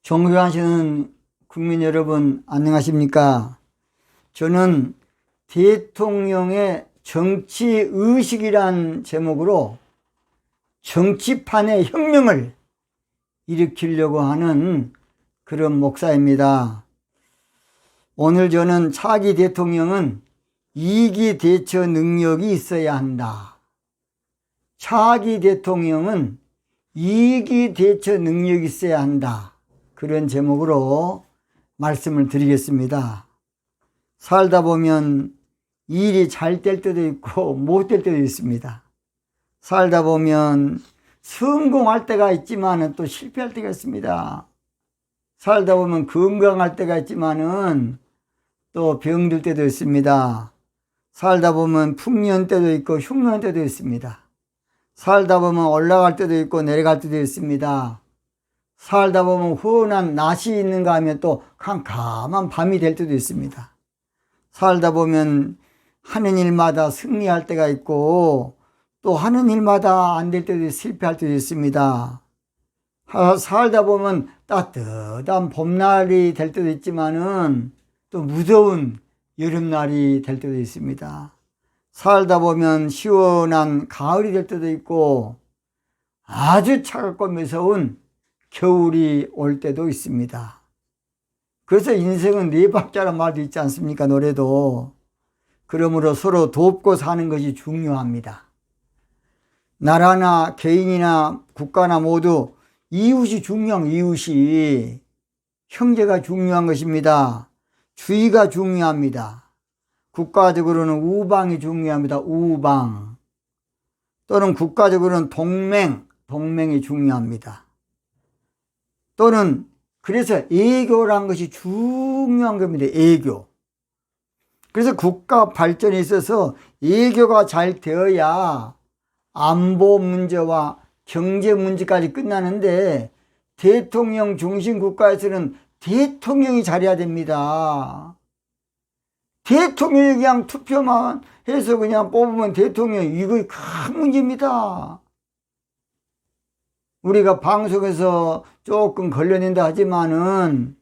존경하시는 국민 여러분, 안녕하십니까? 저는 대통령의 정치의식이란 제목으로 정치판의 혁명을 일으키려고 하는 그런 목사입니다. 오늘 저는 차기 대통령은 이기 대처 능력이 있어야 한다. 차기 대통령은 이기 대처 능력이 있어야 한다. 그런 제목으로 말씀을 드리겠습니다. 살다 보면 일이 잘 될 때도 있고 못 될 때도 있습니다. 살다 보면 성공할 때가 있지만 또 실패할 때가 있습니다. 살다 보면 건강할 때가 있지만 또 병들 때도 있습니다. 살다 보면 풍년 때도 있고 흉년 때도 있습니다. 살다 보면 올라갈 때도 있고 내려갈 때도 있습니다. 살다 보면 훤한 낮이 있는가 하면 또 캄캄한 밤이 될 때도 있습니다. 살다 보면 하는 일마다 승리할 때가 있고 또 하는 일마다 안 될 때도 실패할 때도 있습니다. 살다 보면 따뜻한 봄날이 될 때도 있지만은 또 무더운 여름날이 될 때도 있습니다. 살다 보면 시원한 가을이 될 때도 있고 아주 차갑고 무서운 겨울이 올 때도 있습니다. 그래서 인생은 네 박자란 말도 있지 않습니까? 노래도. 그러므로 서로 돕고 사는 것이 중요합니다. 나라나 개인이나 국가나 모두 이웃이 중요한 이웃이 형제가 중요한 것입니다. 주의가 중요합니다. 국가적으로는 우방이 중요합니다. 우방. 또는 국가적으로는 동맹이 중요합니다. 또는 그래서 애교란 것이 중요한 겁니다. 애교. 그래서 국가 발전에 있어서 애교가 잘 되어야 안보 문제와 경제 문제까지 끝나는데 대통령 중심 국가에서는 대통령이 잘해야 됩니다. 대통령이 그냥 투표만 해서 그냥 뽑으면 대통령 이거 큰 문제입니다. 우리가 방송에서 조금 걸려낸다 하지만은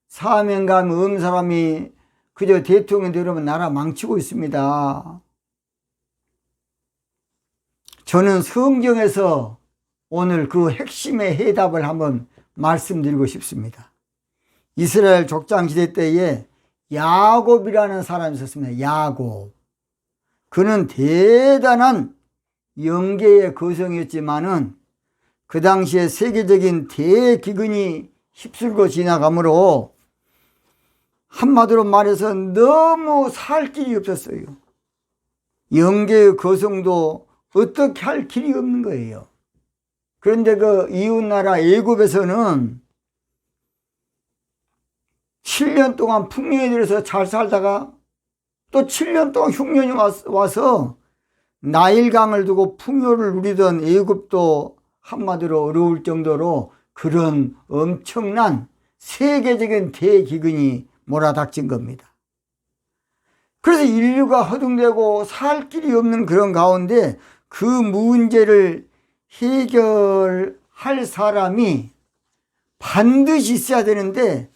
사명감 없는 사람이 그저 대통령 되려면 나라 망치고 있습니다. 저는 성경에서 오늘 그 핵심의 해답을 한번 말씀드리고 싶습니다. 이스라엘 족장시대 때에 야곱이라는 사람이 있었습니다. 야곱. 그는 대단한 영계의 거성이었지만은 그 당시에 세계적인 대기근이 휩쓸고 지나가므로 한마디로 말해서 너무 살 길이 없었어요. 영계의 거성도 어떻게 할 길이 없는 거예요. 그런데 그 이웃나라 애굽에서는 7년 동안 풍년이 들어서 잘 살다가 또 7년 동안 흉년이 와서 나일강을 두고 풍요를 누리던 애굽도 한마디로 어려울 정도로 그런 엄청난 세계적인 대기근이 몰아닥친 겁니다. 그래서 인류가 허둥대고 살 길이 없는 그런 가운데 그 문제를 해결할 사람이 반드시 있어야 되는데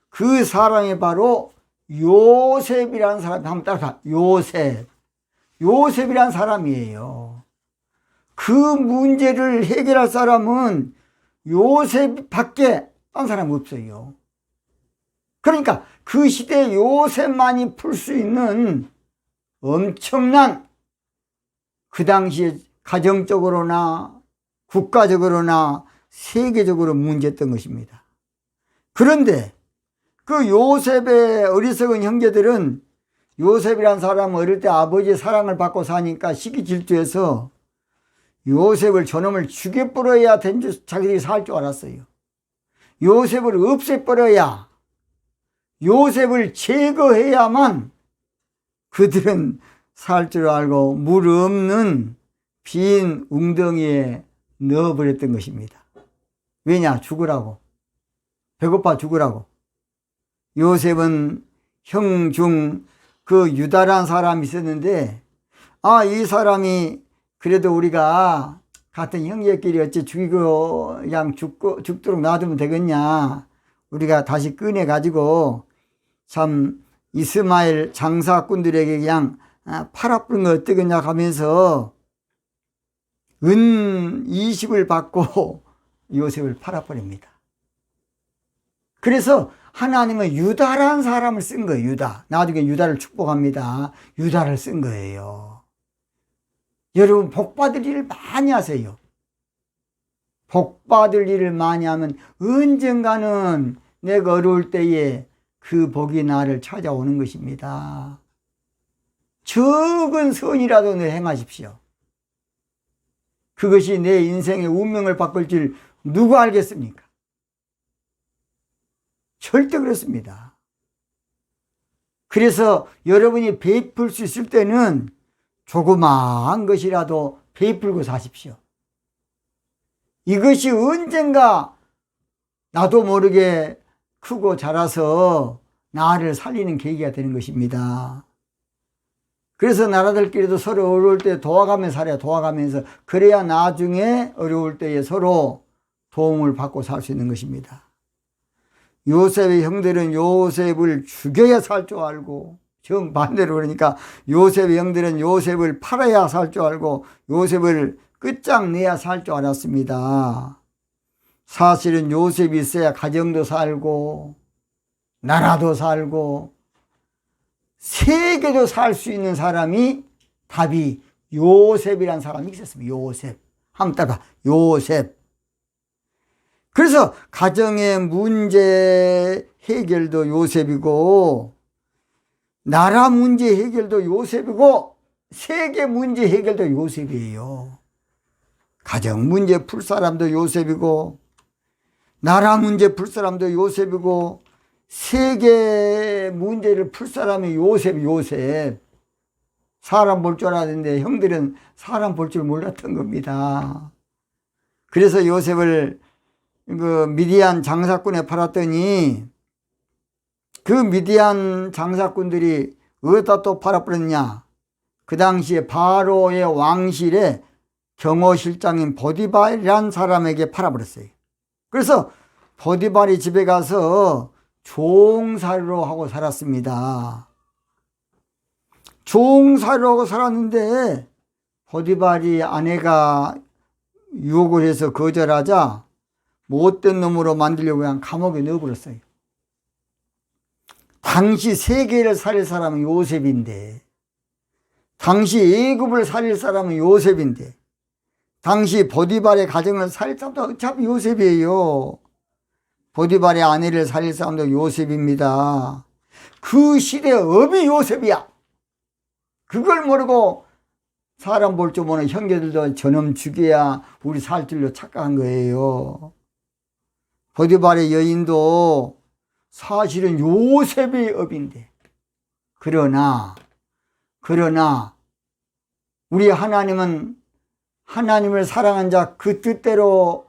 그 사람이 바로 요셉이라는 사람이 한번 따라서 요셉이라는 사람이에요. 그 문제를 해결할 사람은 요셉밖에 딴 사람 없어요. 그러니까 그 시대에 요셉만이 풀 수 있는 엄청난 그 당시에 가정적으로나 국가적으로나 세계적으로 문제였던 것입니다. 그런데 그 요셉의 어리석은 형제들은 요셉이란 사람은 어릴 때 아버지의 사랑을 받고 사니까 시기 질투해서 요셉을 저놈을 죽여버려야 자기들이 살 줄 알았어요. 요셉을 없애버려야, 요셉을 제거해야만 그들은 살 줄 알고 물 없는 빈 웅덩이에 넣어버렸던 것입니다. 왜냐? 죽으라고. 배고파 죽으라고. 요셉은 형 중 그 유다란 사람이 있었는데 이 사람이 그래도 우리가 같은 형제끼리 어찌 죽이고 그냥 죽도록 놔두면 되겠냐. 우리가 다시 꺼내가지고 참 이스마엘 장사꾼들에게 그냥 팔아뿌린 거 어떠겠냐 하면서 은 20을 받고 요셉을 팔아버립니다. 그래서 하나님은 유다라는 사람을 쓴 거예요. 유다. 나중에 유다를 축복합니다. 유다를 쓴 거예요. 여러분 복 받을 일을 많이 하세요. 복 받을 일을 많이 하면 언젠가는 내가 어려울 때에 그 복이 나를 찾아오는 것입니다. 적은 선이라도 늘 행하십시오. 그것이 내 인생의 운명을 바꿀 줄 누가 알겠습니까? 절대 그렇습니다. 그래서 여러분이 베풀 수 있을 때는 조그마한 것이라도 베풀고 사십시오. 이것이 언젠가 나도 모르게 크고 자라서 나를 살리는 계기가 되는 것입니다. 그래서 나라들끼리도 서로 어려울 때 도와가면서 살아야 도와가면서, 그래야 나중에 어려울 때에 서로 도움을 받고 살 수 있는 것입니다. 요셉의 형들은 요셉을 죽여야 살 줄 알고, 정반대로 그러니까 요셉의 형들은 요셉을 팔아야 살 줄 알고 요셉을 끝장내야 살 줄 알았습니다. 사실은 요셉이 있어야 가정도 살고 나라도 살고 세계도 살 수 있는 사람이 답이 요셉이라는 사람이 있었습니다. 요셉. 한번 따라봐. 요셉. 그래서 가정의 문제 해결도 요셉이고, 나라 문제 해결도 요셉이고, 세계 문제 해결도 요셉이에요. 가정 문제 풀 사람도 요셉이고, 나라 문제 풀 사람도 요셉이고, 세계 문제를 풀 사람이 요셉. 사람 볼 줄 알았는데 형들은 사람 볼 줄 몰랐던 겁니다. 그래서 요셉을 그 미디안 장사꾼에 팔았더니 그 미디안 장사꾼들이 어디다 또 팔아버렸냐? 그 당시에 바로의 왕실에 경호실장인 보디발이라는 사람에게 팔아버렸어요. 그래서 보디발이 집에 가서 종살이로 하고 살았습니다. 종살이로 하고 살았는데 보디발이 아내가 유혹을 해서 거절하자 못된 놈으로 만들려고 그냥 감옥에 넣어버렸어요. 당시 세계를 살릴 사람은 요셉인데, 당시 애굽을 살릴 사람은 요셉인데, 당시 보디발의 가정을 살릴 사람도 어차피 요셉이에요. 보디발의 아내를 살릴 사람도 요셉입니다. 그 시대의 업이 요셉이야. 그걸 모르고 사람 볼 줄 모르는 형제들도 저놈 죽여야 우리 살 줄로 착각한 거예요. 보디발의 여인도 사실은 요셉의 업인데, 그러나 우리 하나님은 하나님을 사랑한 자 그 뜻대로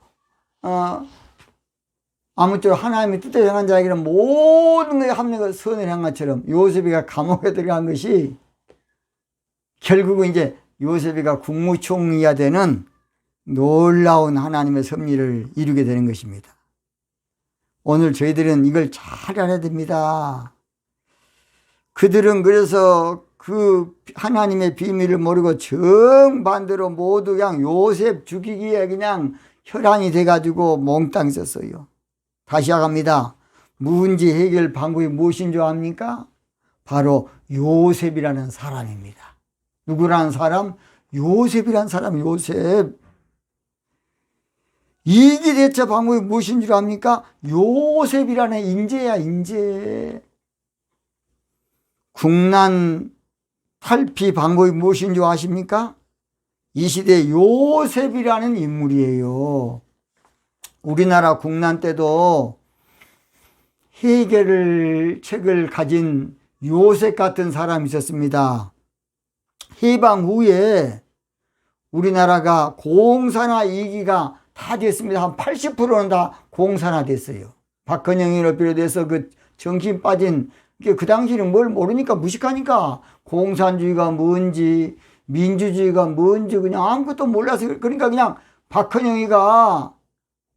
아무쪼록 하나님의 뜻대로 행한 자에게는 모든 것에 합력을 선을 향한 것처럼 요셉이가 감옥에 들어간 것이 결국은 이제 요셉이가 국무총리가 되는 놀라운 하나님의 섭리를 이루게 되는 것입니다. 오늘 저희들은 이걸 잘 알아야 됩니다. 그들은 그래서 그 하나님의 비밀을 모르고 정반대로 모두 그냥 요셉 죽이기에 그냥 혈안이 돼가지고 몽땅 있었어요. 다시 나갑니다. 문제 해결 방법이 무엇인 줄 압니까? 바로 요셉이라는 사람입니다. 누구라는 사람? 요셉이라는 사람, 요셉. 이기 대처 방법이 무엇인 줄 압니까? 요셉이라는 인재야, 인재. 국난 탈피 방법이 무엇인 줄 아십니까? 이 시대에 요셉이라는 인물이에요. 우리나라 국난 때도 해결책을 가진 요셉 같은 사람이 있었습니다. 해방 후에 우리나라가 공산화 2기가 다 됐습니다. 한 80%는 다 공산화 됐어요. 박헌영을 비롯해서 그 정신 빠진, 그 당시에는 뭘 모르니까 무식하니까 공산주의가 뭔지 민주주의가 뭔지 그냥 아무것도 몰라서, 그러니까 그냥 박헌영이가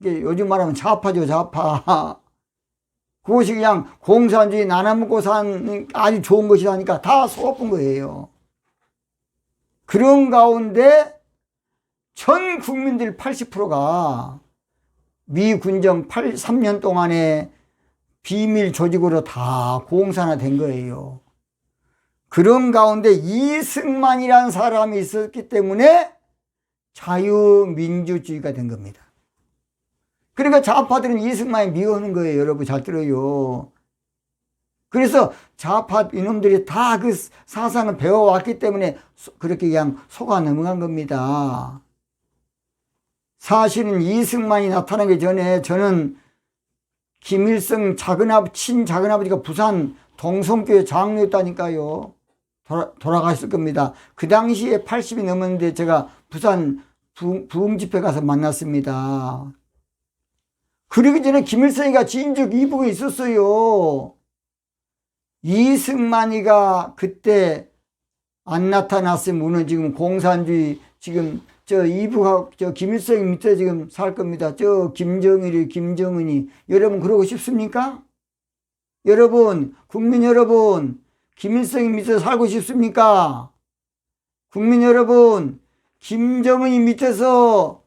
요즘 말하면 좌파죠, 좌파. 그것이 그냥 공산주의 나눠먹고 사는 아주 좋은 것이라니까 다 속아본 거예요. 그런 가운데 전 국민들 80%가 미 군정 3년 동안에 비밀 조직으로 다 공산화된 거예요. 그런 가운데 이승만이라는 사람이 있었기 때문에 자유민주주의가 된 겁니다. 그러니까 좌파들은 이승만이 미워하는 거예요. 여러분 잘 들어요. 그래서 좌파 이놈들이 다 그 사상을 배워왔기 때문에 그렇게 그냥 속아 넘어간 겁니다. 사실은 이승만이 나타나기 전에 저는 김일성 친작은아버지가 부산 동성교회 장로였다니까요. 돌아가셨을 겁니다. 그 당시에 80이 넘었는데 제가 부산 부흥집회 가서 만났습니다. 그러기 전에 김일성이가 진즉 이북에 있었어요. 이승만이가 그때 안 나타났으면 우리는 지금 공산주의 지금 이북하고 김일성이 밑에 지금 살 겁니다. 김정일이 김정은이 여러분 그러고 싶습니까? 여러분 국민 여러분 김일성이 밑에 살고 싶습니까? 국민 여러분 김정은이 밑에서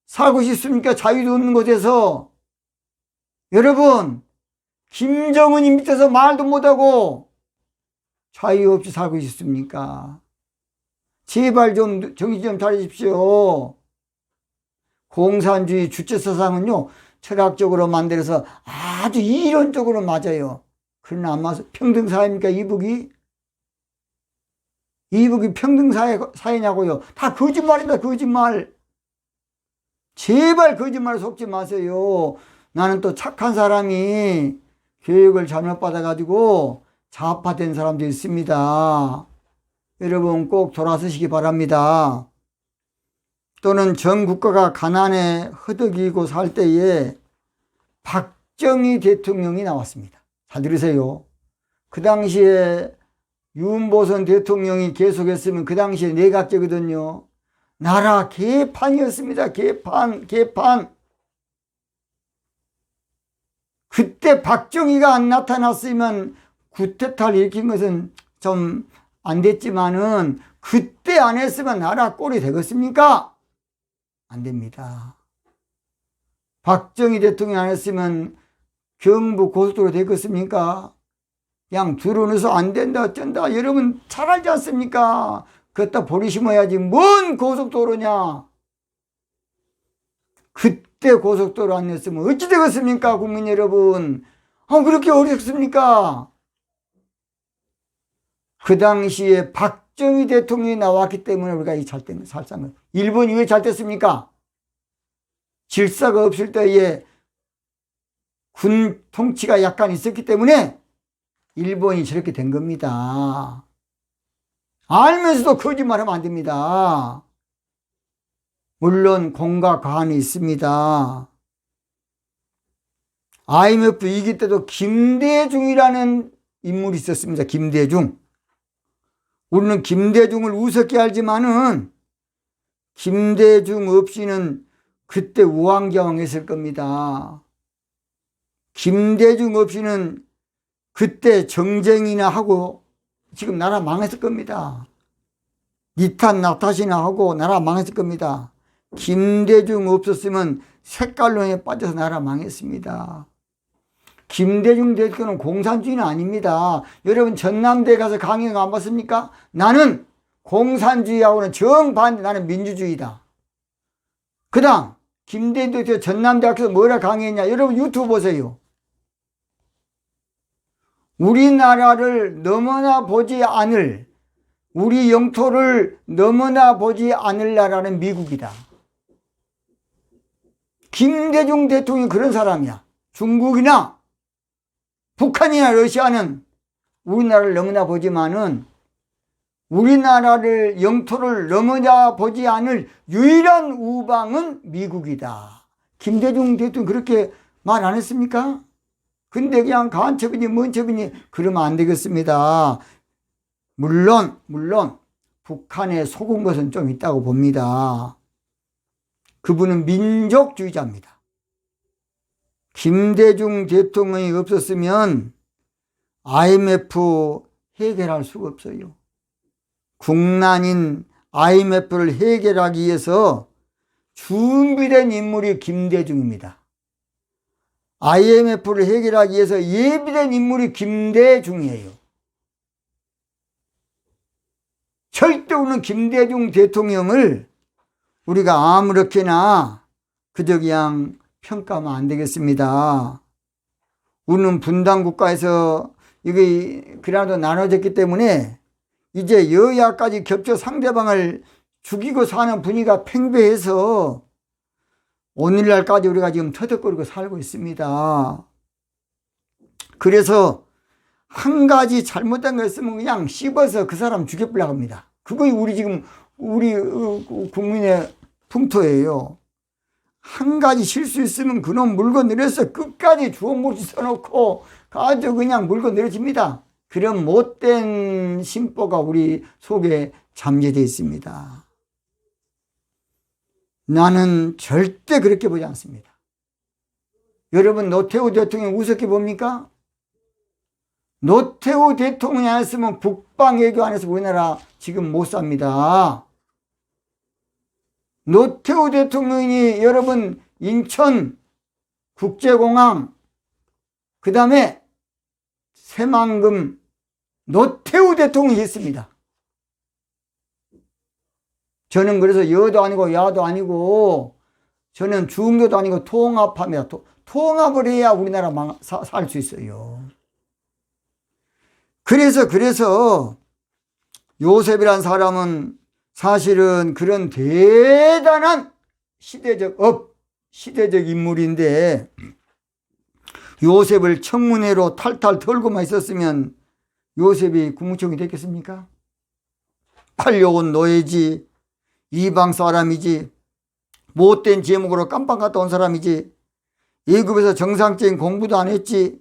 살고 싶습니까? 자유도 없는 곳에서. 여러분 김정은이 밑에서 말도 못하고 자유 없이 살고 싶습니까? 제발 좀 정신 좀 차리십시오. 공산주의 주체사상은요 철학적으로 만들어서 아주 이론적으로 맞아요. 그러나 안 맞아요. 평등사회입니까 이북이? 이북이 평등사회냐고요. 다 거짓말입니다. 거짓말. 제발 거짓말 속지 마세요. 나는 또 착한 사람이 교육을 잘못 받아가지고 좌파된 사람도 있습니다. 여러분 꼭 돌아서시기 바랍니다. 또는 전 국가가 가난에 허덕이고 살 때에 박정희 대통령이 나왔습니다. 잘 들으세요. 그 당시에 윤보선 대통령이 계속했으면 그 당시에 내각제거든요. 나라 개판이었습니다. 개판. 그때 박정희가 안 나타났으면 쿠데타를 일으킨 것은 좀 안 됐지만은 그때 안 했으면 나라 꼴이 되겠습니까? 안 됩니다. 박정희 대통령이 안 했으면 경부 고속도로 되겠습니까? 그냥 들어넣어서 안 된다 어쩐다 여러분 잘 알지 않습니까? 그것다 버리심어야지 뭔 고속도로냐. 그때 고속도로 안 냈으면 어찌 되겠습니까 국민 여러분. 그렇게 어렵습니까? 그 당시에 박정희 대통령이 나왔기 때문에 우리가 이 잘된 살상을. 일본이 왜 잘 됐습니까? 질서가 없을 때에 군 통치가 약간 있었기 때문에 일본이 저렇게 된 겁니다. 알면서도 거짓말하면 안 됩니다. 물론 공과 과언이 있습니다. IMF 위기 때도 김대중이라는 인물이 있었습니다. 김대중. 우리는 김대중을 우습게 알지만은 김대중 없이는 그때 우왕좌왕했을 겁니다. 김대중 없이는 그때 정쟁이나 하고 지금 나라 망했을 겁니다. 니탄 나타시나 하고 나라 망했을 겁니다. 김대중 없었으면 색깔론에 빠져서 나라 망했습니다. 김대중 대통령은 공산주의는 아닙니다. 여러분 전남대 가서 강의 안 봤습니까? 나는 공산주의하고는 정반대. 나는 민주주의다. 그 다음 김대중 대통령 전남대학교에서 뭐라 강의했냐. 여러분 유튜브 보세요. 우리나라를 너무나 보지 않을, 우리 영토를 너무나 보지 않을 나라는 미국이다. 김대중 대통령이 그런 사람이야. 중국이나 북한이나 러시아는 우리나라를 너무나 보지만은 우리나라를 영토를 너무나 보지 않을 유일한 우방은 미국이다. 김대중 대통령 그렇게 말 안 했습니까? 근데 그냥 간첩이니 뭔 첩이니 그러면 안 되겠습니다. 물론 북한에 속은 것은 좀 있다고 봅니다. 그분은 민족주의자입니다. 김대중 대통령이 없었으면 IMF 해결할 수가 없어요. 국난인 IMF를 해결하기 위해서 준비된 인물이 김대중입니다. IMF를 해결하기 위해서 예비된 인물이 김대중이에요. 절대 없는 김대중 대통령을 우리가 아무렇게나 그저 그냥 평가하면 안 되겠습니다. 우리는 분단국가에서 이게 그래도 나눠졌기 때문에 이제 여야까지 겹쳐 상대방을 죽이고 사는 분위기가 팽배해서 오늘날까지 우리가 지금 터득거리고 살고 있습니다. 그래서 한 가지 잘못된 거 있으면 그냥 씹어서 그 사람 죽여버리려고 합니다. 그거 우리 국민의 풍토예요. 한 가지 실수 있으면 그놈 물고 내려서 끝까지 주먹못이 써놓고 아주 그냥 물고 내려집니다. 그런 못된 심보가 우리 속에 잠재되어 있습니다. 나는 절대 그렇게 보지 않습니다. 여러분, 노태우 대통령 우습게 봅니까? 노태우 대통령이 안 했으면 북방외교 안 해서 우리나라 지금 못 삽니다. 노태우 대통령이 여러분 인천 국제공항 그 다음에 새만금 노태우 대통령이 했습니다. 저는 그래서 여도 아니고 야도 아니고 저는 중도도 아니고 통합합니다. 통합을 해야 우리나라 살 수 있어요. 그래서 요셉이란 사람은 사실은 그런 대단한 시대적 인물인데 요셉을 청문회로 탈탈 털고만 있었으면 요셉이 국무총리 됐겠습니까? 팔려온 노예지, 이방 사람이지, 못된 제목으로 깜빵 갔다 온 사람이지, 애굽에서 정상적인 공부도 안 했지,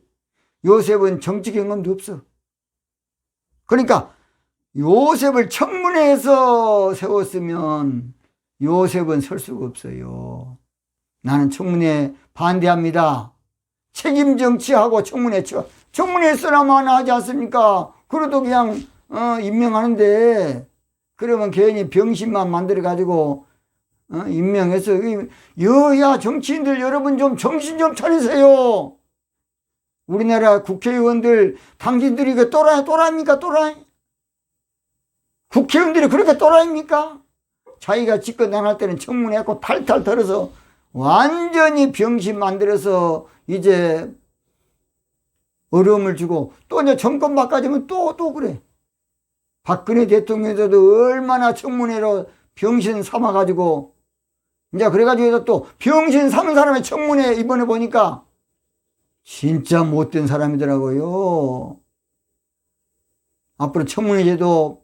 요셉은 정치 경험도 없어. 그러니까 요셉을 청문회에서 세웠으면 요셉은 설 수가 없어요. 나는 청문회 반대합니다. 책임 정치하고 청문회 쓰라만 하지 않습니까? 그래도 그냥 임명하는데 그러면 괜히 병신만 만들어가지고 임명해서 여야 정치인들 여러분 좀 정신 좀 차리세요. 우리나라 국회의원들 당신들이 그 또라이입니까? 또라이? 국회의원들이 그렇게 또라이입니까? 자기가 집권 안 할 때는 청문회하고 탈탈 털어서 완전히 병신 만들어서 이제 어려움을 주고 또 이제 정권 바꿔주면 또 그래. 박근혜 대통령도 얼마나 청문회로 병신 삼아가지고 이제 그래가지고 또 병신 삼은 사람의 청문회 이번에 보니까 진짜 못된 사람이더라고요. 앞으로 청문회제도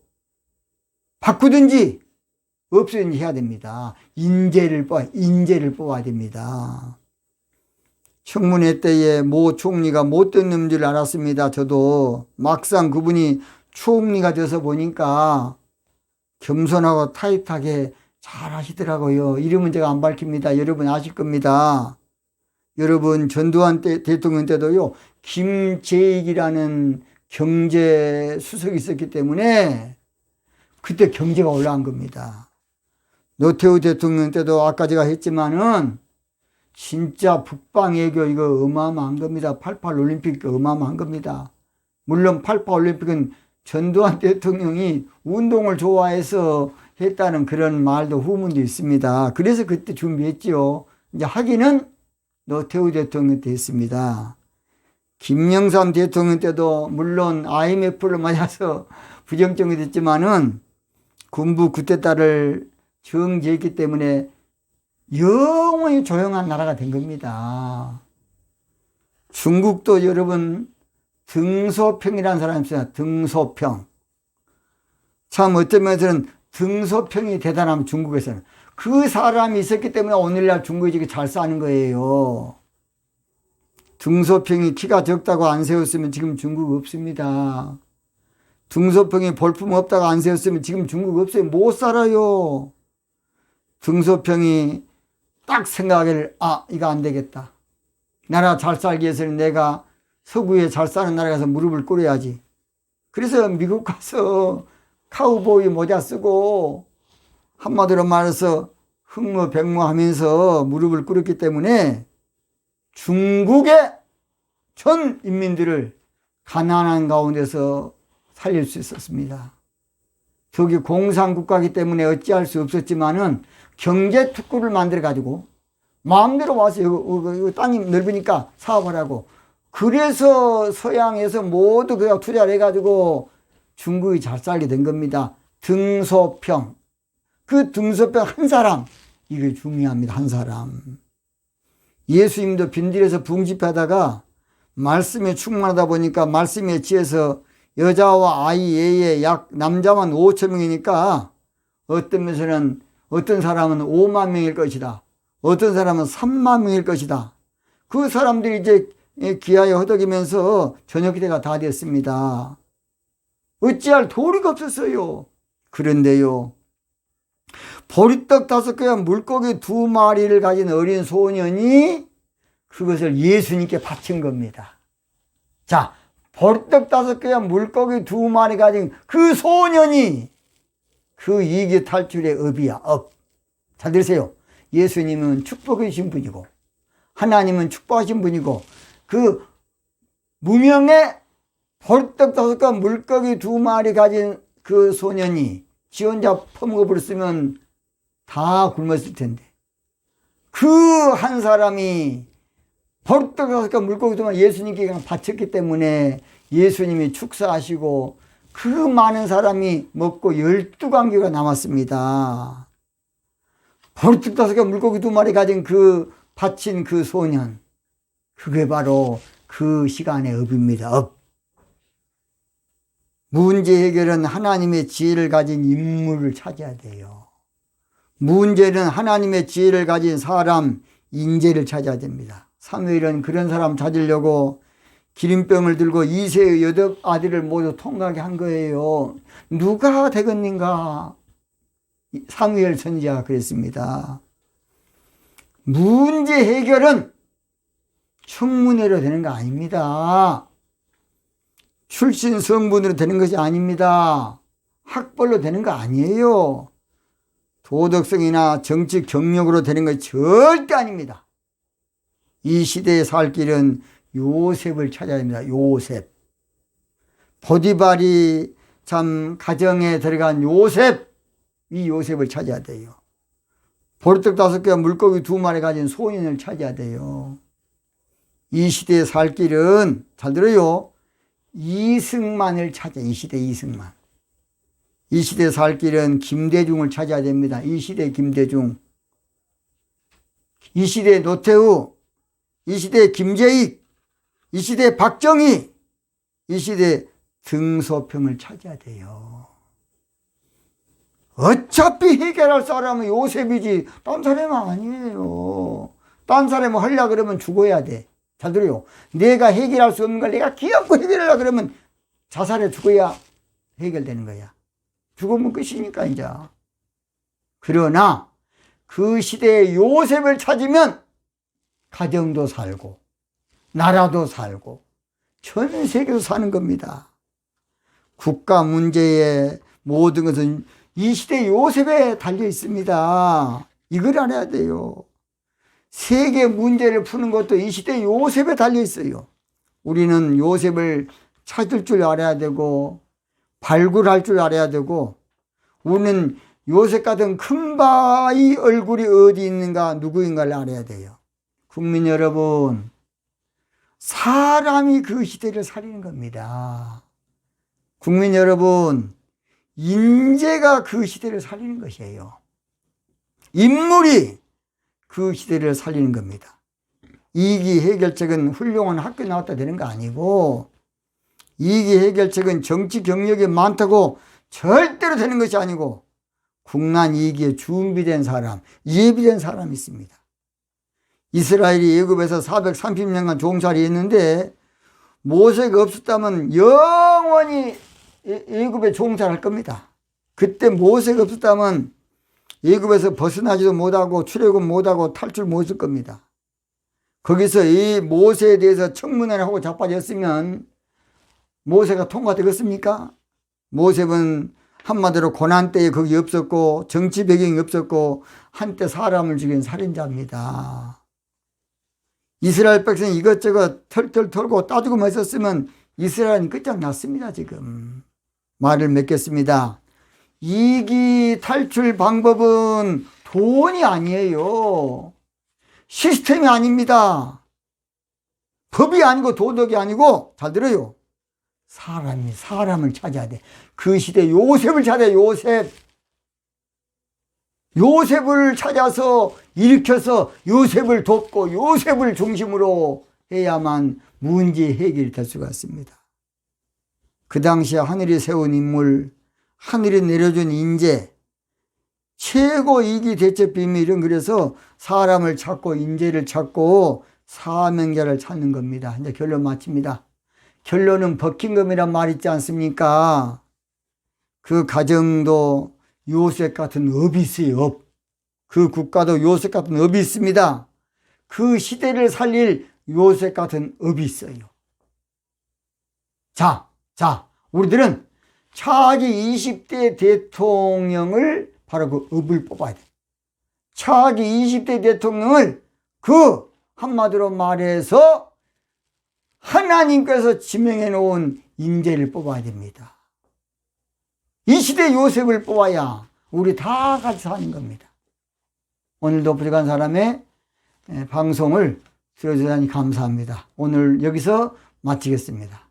바꾸든지 없애든지 해야 됩니다. 인재를 뽑아야 됩니다. 청문회 때에 모 총리가 못된 놈인 줄 알았습니다. 저도 막상 그분이 총리가 돼서 보니까 겸손하고 타이트하게 잘 하시더라고요. 이름은 제가 안 밝힙니다. 여러분 아실 겁니다. 여러분 전두환 대통령 때도요 김재익이라는 경제수석이 있었기 때문에 그때 경제가 올라간 겁니다. 노태우 대통령 때도 아까 제가 했지만은 진짜 북방외교 이거 어마어마한 겁니다. 88 올림픽 어마어마한 겁니다. 물론 88 올림픽은 전두환 대통령이 운동을 좋아해서 했다는 그런 말도 후문도 있습니다. 그래서 그때 준비했지요. 이제 하기는 노태우 대통령 때 했습니다. 김영삼 대통령 때도 물론 IMF를 맞아서 부정적이 됐지만은 군부 쿠데타를 정지했기 때문에 영원히 조용한 나라가 된 겁니다. 중국도 여러분 등소평이라는 사람이 있어요. 등소평. 참 어떤 면에서는 등소평이 대단하면 중국에서는 그 사람이 있었기 때문에 오늘날 중국이 지금 잘 사는 거예요. 등소평이 키가 적다고 안 세웠으면 지금 중국 없습니다. 등소평이 볼품 없다고 안 세웠으면 지금 중국 없어요. 못 살아요. 등소평이 딱 생각하기를 이거 안 되겠다. 나라 잘 살기 위해서는 내가 서구에 잘 사는 나라에 가서 무릎을 꿇어야지. 그래서 미국 가서 카우보이 모자 쓰고 한마디로 말해서 흑모 백모 하면서 무릎을 꿇었기 때문에 중국의 전 인민들을 가난한 가운데서 살릴 수 있었습니다. 저기 공산국가이기 때문에 어찌할 수 없었지만은 경제 특구를 만들어 가지고 마음대로 와서 이거 땅이 넓으니까 사업하라고. 그래서 서양에서 모두 그가 투자를 해가지고 중국이 잘 살게 된 겁니다. 등소평. 그 등소평 한 사람. 이게 중요합니다. 한 사람. 예수님도 빈들에서 부흥집회하다가 말씀에 충만하다 보니까 말씀에 지혜서 여자와 아이 외에 약 남자만 5천 명이니까 어떤 면에서는 어떤 사람은 5만 명일 것이다. 어떤 사람은 3만 명일 것이다. 그 사람들이 이제 기하에 허덕이면서 저녁 기대가 다 됐습니다. 어찌할 도리가 없었어요. 그런데요, 보리떡 5개와 물고기 2마리를 가진 어린 소년이 그것을 예수님께 바친 겁니다. 자, 보리떡 5개와 물고기 2마리 가진 그 소년이 그 이기 탈출의 업이야, 업. 잘 들으세요. 예수님은 축복이신 분이고 하나님은 축복하신 분이고 그 무명의 보리떡 5개와 물고기 2마리 가진 그 소년이 지 혼자 퍼먹어 버렸으면 다 굶었을 텐데 그 한 사람이 보리떡 5개와 물고기 2마리 예수님께 그냥 바쳤기 때문에 예수님이 축사하시고 그 많은 사람이 먹고 12관계가 남았습니다. 보리떡 5개와 물고기 2마리 가진 그 바친 그 소년, 그게 바로 그 시간의 업입니다. 업. 문제 해결은 하나님의 지혜를 가진 인물을 찾아야 돼요. 문제는 하나님의 지혜를 가진 사람, 인재를 찾아야 됩니다. 사무엘은 그런 사람 찾으려고 기름병을 들고 이새의 8아들을 모두 통과하게 한 거예요. 누가 되겠는가? 사무엘 선지자가 그랬습니다. 문제 해결은 청문회로 되는 거 아닙니다. 출신 성분으로 되는 것이 아닙니다. 학벌로 되는 거 아니에요. 도덕성이나 정치 경력으로 되는 것이 절대 아닙니다. 이 시대에 살 길은 요셉을 찾아야 됩니다. 요셉. 보디발이 참 가정에 들어간 요셉, 이 요셉을 찾아야 돼요. 보리떡 5개와 물고기 2마리 가진 소년을 찾아야 돼요. 이 시대에 살 길은 잘 들어요. 이승만을 찾아. 이 시대 이승만. 이 시대에 살 길은 김대중을 찾아야 됩니다. 이 시대 김대중. 이 시대 노태우. 이 시대 김재익. 이 시대 박정희. 이 시대 등소평을 찾아야 돼요. 어차피 해결할 사람은 요셉이지 딴 사람은 아니에요. 딴 사람은 하려고 그러면 죽어야 돼. 잘 들어요. 내가 해결할 수 없는 걸 내가 기어코 해결하려고 그러면 자살해 죽어야 해결되는 거야. 죽으면 끝이니까 이제. 그러나 그 시대에 요셉을 찾으면 가정도 살고 나라도 살고 전 세계도 사는 겁니다. 국가 문제의 모든 것은 이 시대 요셉에 달려 있습니다. 이걸 알아야 돼요. 세계 문제를 푸는 것도 이 시대 요셉에 달려 있어요. 우리는 요셉을 찾을 줄 알아야 되고 발굴할 줄 알아야 되고 우리는 요셉 같은 큰 바위 얼굴이 어디 있는가 누구인가를 알아야 돼요. 국민 여러분, 사람이 그 시대를 살리는 겁니다. 국민 여러분, 인재가 그 시대를 살리는 것이에요. 인물이 그 시대를 살리는 겁니다. 이기 해결책은 훌륭한 학교 나왔다 되는 거 아니고 이기 해결책은 정치 경력이 많다고 절대로 되는 것이 아니고 국난 이기에 준비된 사람, 예비된 사람이 있습니다. 이스라엘이 애굽에서 430년간 종살이 했는데 모세가 없었다면 영원히 애굽에 종살할 겁니다. 그때 모세가 없었다면 애굽에서 벗어나지도 못하고 출애굽 못하고 탈출 못했을 겁니다. 거기서 이 모세에 대해서 청문회를 하고 자빠졌으면 모세가 통과되겠습니까? 모세는 한마디로 고난 때에 거기 없었고 정치 배경이 없었고 한때 사람을 죽인 살인자입니다. 이스라엘 백성이 이것저것 털털 털고 따지고만 있었으면 이스라엘은 끝장났습니다. 지금 말을 맺겠습니다. 이기 탈출 방법은 돈이 아니에요. 시스템이 아닙니다. 법이 아니고 도덕이 아니고, 잘 들어요, 사람이 사람을 찾아야 돼. 그 시대 요셉을 찾아야 돼. 요셉을 찾아서 일으켜서 요셉을 돕고 요셉을 중심으로 해야만 문제 해결이 될 수가 있습니다. 그 당시에 하늘이 세운 인물, 하늘이 내려준 인재, 최고 이기 대처 비밀은 그래서 사람을 찾고 인재를 찾고 사명자를 찾는 겁니다. 이제 결론 마칩니다. 결론은 버킹엄이란 말 있지 않습니까? 그 가정도 요셉 같은 업이 있어요. 업. 그 국가도 요셉 같은 업이 있습니다. 그 시대를 살릴 요셉 같은 업이 있어요. 자, 우리들은 차기 20대 대통령을 바로 그 업을 뽑아야 돼. 차기 20대 대통령을 그 한마디로 말해서 하나님께서 지명해 놓은 인재를 뽑아야 됩니다. 이 시대 요셉을 뽑아야 우리 다 같이 사는 겁니다. 오늘도 부족한 사람의 방송을 들어주다니 감사합니다. 오늘 여기서 마치겠습니다.